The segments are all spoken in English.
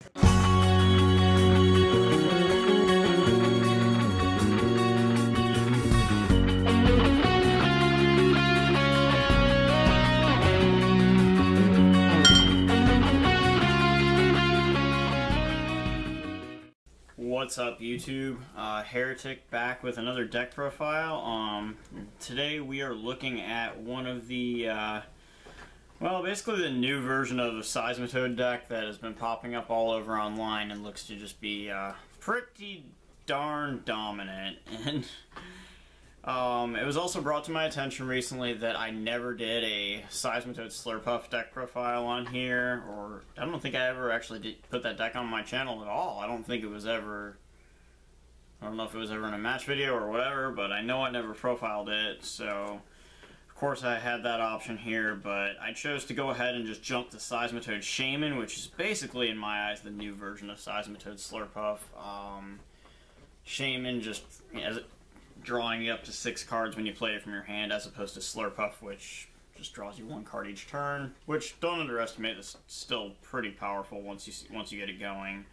What's up, YouTube? Heretic back with another deck profile. Today we are looking at one of the, well, basically the new version of the Seismitoad deck that has been popping up all over online and looks to just be pretty darn dominant. And it was also brought to my attention recently that I never did a Seismitoad Slurpuff deck profile on here, or I don't think I ever actually did put that deck on my channel at all. I don't think it was ever, I don't know if it was ever in a match video or whatever, but I know I never profiled it, so of course I had that option here, but I chose to go ahead and just jump to Seismitoad Shaymin, which is basically, in my eyes, the new version of Seismitoad Slurpuff. Shaymin just, as it, drawing you up to 6 cards when you play it from your hand, as opposed to Slurpuff, which just draws you 1 card each turn. Which, don't underestimate, it's still pretty powerful once you get it going,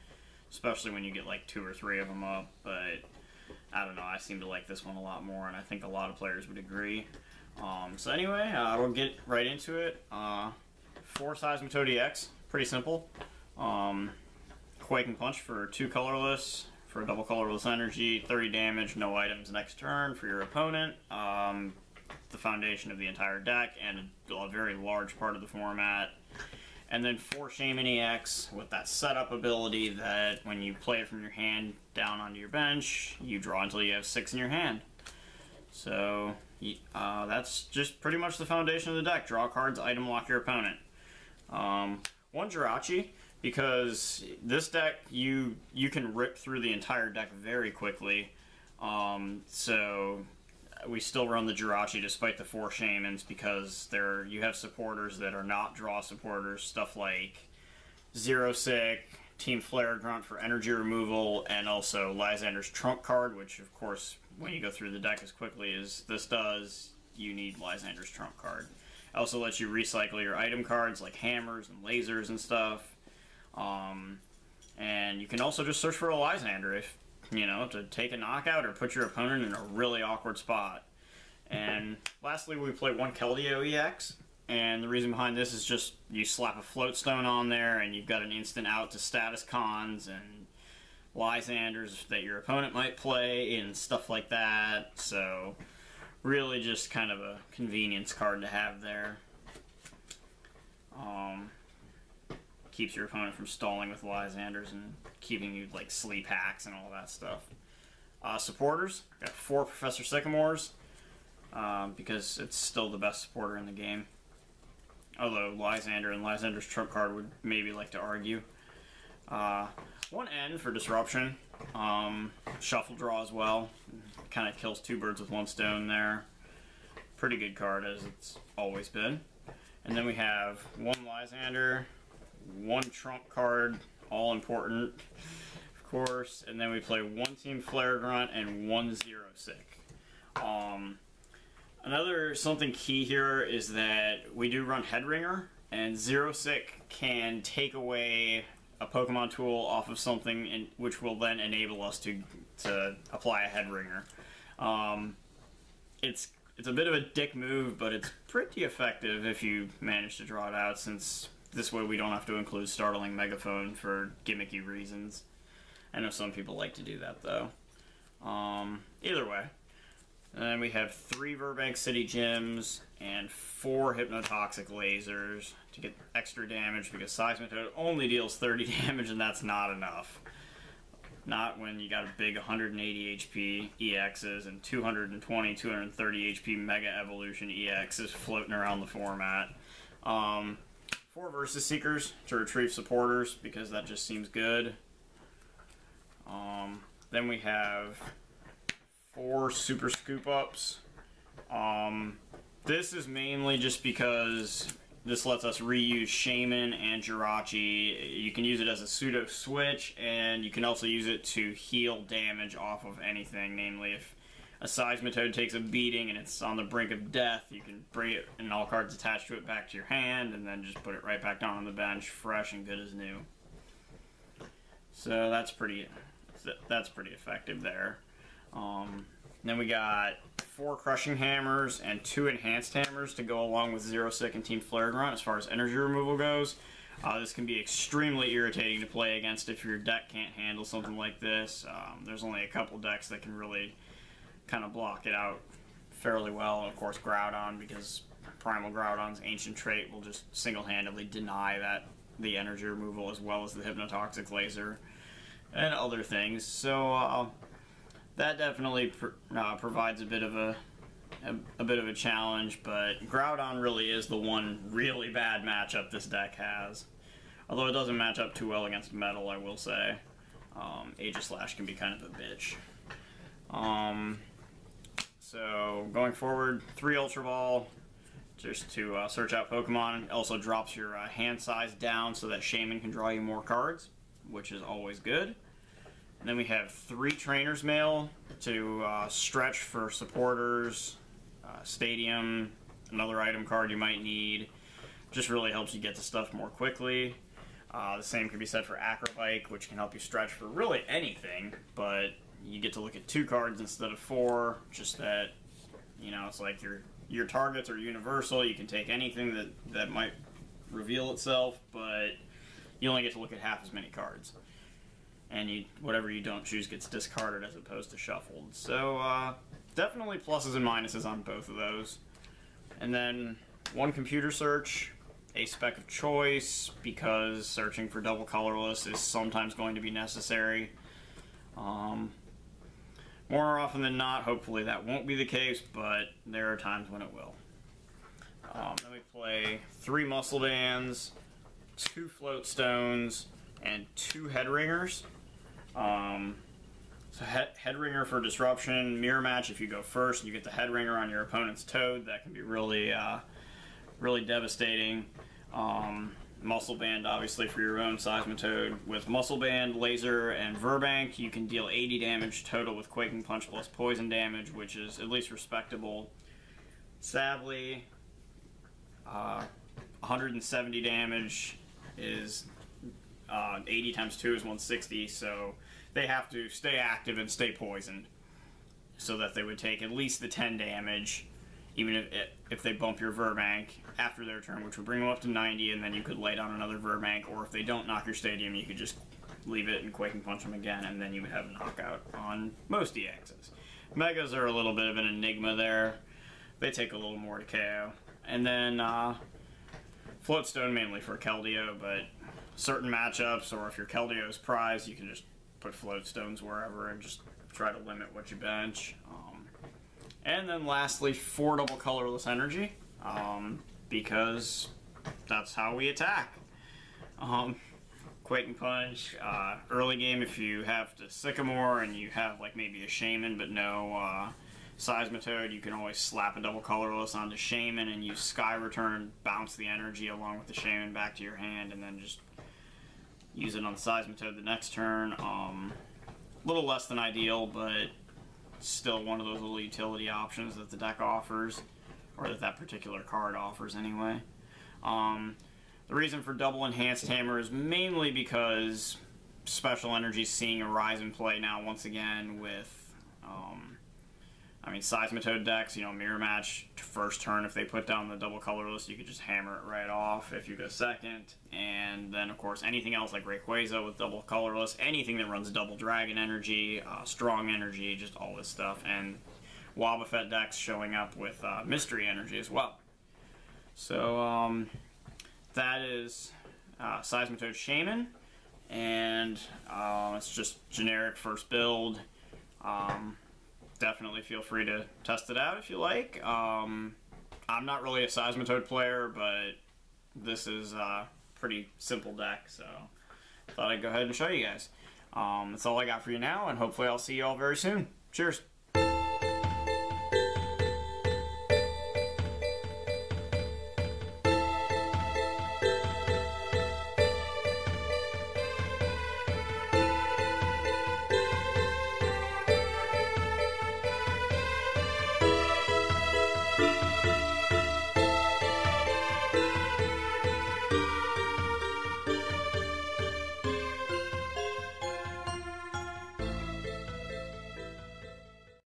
especially when you get like 2 or 3 of them up. But I don't know, I seem to like this one a lot more, and I think a lot of players would agree. So anyway, we'll get right into it. 4 Seismitoad EX, pretty simple. Quake and Punch for 2 colorless. For a double colorless energy, 30 damage, no items next turn for your opponent. The foundation of the entire deck and a very large part of the format. And then 4 Shaymin EX with that setup ability that when you play it from your hand down onto your bench, you draw until you have 6 in your hand. So that's just pretty much the foundation of the deck. Draw cards, item lock your opponent. 1 Jirachi, because this deck, you can rip through the entire deck very quickly. So we still run the Jirachi despite the 4 Shaymins, because you have supporters that are not draw supporters, stuff like Zero Sick, Team Flare Grunt for energy removal, and also Lysander's Trump card, which of course when you go through the deck as quickly as this does, you need Lysander's Trump card. It also lets you recycle your item cards like hammers and lasers and stuff. And you can also just search for a Lysander if, you know, to take a knockout or put your opponent in a really awkward spot. And lastly, we play 1 Keldeo EX, and the reason behind this is just you slap a Floatstone on there and you've got an instant out to status cons and Lysanders that your opponent might play and stuff like that. So really just kind of a convenience card to have there. Keeps your opponent from stalling with Lysanders and keeping you like sleep hacks and all that stuff. Supporters, got 4 Professor Sycamores, because it's still the best supporter in the game. Although Lysander and Lysander's Trump card would maybe like to argue. 1 N for Disruption. Shuffle draw as well. Kind of kills 2 birds with 1 stone there. Pretty good card, as it's always been. And then we have 1 Lysander, 1 Trump card, all important, of course, and then we play 1 Team Flare Grunt and 1 Zero Sick. Another something key here is that we do run Headringer, and Zero Sick can take away a Pokemon tool off of something, which will then enable us to apply a Headringer. It's a bit of a dick move, but it's pretty effective if you manage to draw it out, since this way we don't have to include Startling Megaphone for gimmicky reasons. I know some people like to do that, though. Either way. And then we have 3 Burbank City Gyms and 4 Hypnotoxic Lasers to get extra damage, because Seismitoad only deals 30 damage, and that's not enough. Not when you got a big 180 HP EXs and 220, 230 HP Mega Evolution EXs floating around the format. 4 Versus Seekers to retrieve supporters, because that just seems good. Then we have 4 Super Scoop Ups. This is mainly just because this lets us reuse Shaymin and Jirachi. You can use it as a pseudo switch, and you can also use it to heal damage off of anything. Namely, if a Seismitoad takes a beating and it's on the brink of death, you can bring it and all cards attached to it back to your hand, and then just put it right back down on the bench, fresh and good as new. So that's pretty effective there. Then we got 4 Crushing Hammers and 2 Enhanced Hammers to go along with Zero Sick and Team Flare Grunt as far as energy removal goes. This can be extremely irritating to play against if your deck can't handle something like this. There's only a couple decks that can really kind of block it out fairly well. Of course, Groudon, because Primal Groudon's Ancient Trait will just single-handedly deny the energy removal, as well as the Hypnotoxic Laser and other things. So that definitely provides a bit of a challenge, but Groudon really is the one really bad matchup this deck has. Although it doesn't match up too well against Metal, I will say. Aegislash can be kind of a bitch. So going forward, 3 Ultra Ball just to search out Pokemon. It also drops your hand size down so that Shaymin can draw you more cards, which is always good. And then we have 3 Trainer's Mail to stretch for supporters, Stadium, another item card you might need. Just really helps you get to stuff more quickly. The same can be said for Acrobike, which can help you stretch for really anything, but you get to look at 2 cards instead of 4, just that, you know, it's like your targets are universal. You can take anything that might reveal itself, but you only get to look at half as many cards. And whatever you don't choose gets discarded as opposed to shuffled. So definitely pluses and minuses on both of those. And then 1 computer search, a spec of choice, because searching for double colorless is sometimes going to be necessary. More often than not, hopefully that won't be the case, but there are times when it will. Then we play 3 Muscle Bands, 2 Float Stones, and 2 Head Ringers. So Head Ringer for disruption, mirror match. If you go first, you get the Head Ringer on your opponent's Toad. That can be really, really devastating. Muscle Band, obviously, for your own Seismitoad. With Muscle Band, Laser, and Verbank, you can deal 80 damage total with Quaking Punch plus poison damage, which is at least respectable. Sadly, 170 damage is 80 times 2 is 160, so they have to stay active and stay poisoned so that they would take at least the 10 damage, even if they bump your Verbank after their turn, which would bring them up to 90, and then you could lay down another Verbank, or if they don't knock your Stadium, you could just leave it and Quaking Punch them again, and then you would have a knockout on most EXs. Megas are a little bit of an enigma there. They take a little more to KO. And then Floatstone mainly for Keldeo, but certain matchups, or if your Keldeo is prized, you can just put Floatstones wherever and just try to limit what you bench. And then lastly, 4 double colorless energy, because that's how we attack. Quaking Punch, early game if you have to Sycamore and you have like maybe a Shaymin but no Seismitoad, you can always slap a double colorless onto Shaymin and use Sky Return, bounce the energy along with the Shaymin back to your hand, and then just use it on Seismitoad the next turn. A little less than ideal, but still one of those little utility options that the deck offers, or that particular card offers anyway. The reason for double Enhanced Hammer is mainly because Special Energy is seeing a rise in play now once again with, I mean, Seismitoad decks, you know, mirror match first turn. If they put down the double colorless, you could just hammer it right off if you go second. And then, of course, anything else like Rayquaza with double colorless, anything that runs double Dragon Energy, Strong Energy, just all this stuff. And Wobbuffet decks showing up with Mystery Energy as well. So, that is Seismitoad Shaymin, and it's just generic first build. Definitely feel free to test it out if you like. I'm not really a Seismitoad player, but this is a pretty simple deck, so I thought I'd go ahead and show you guys. That's all I got for you now, and hopefully I'll see you all very soon. Cheers!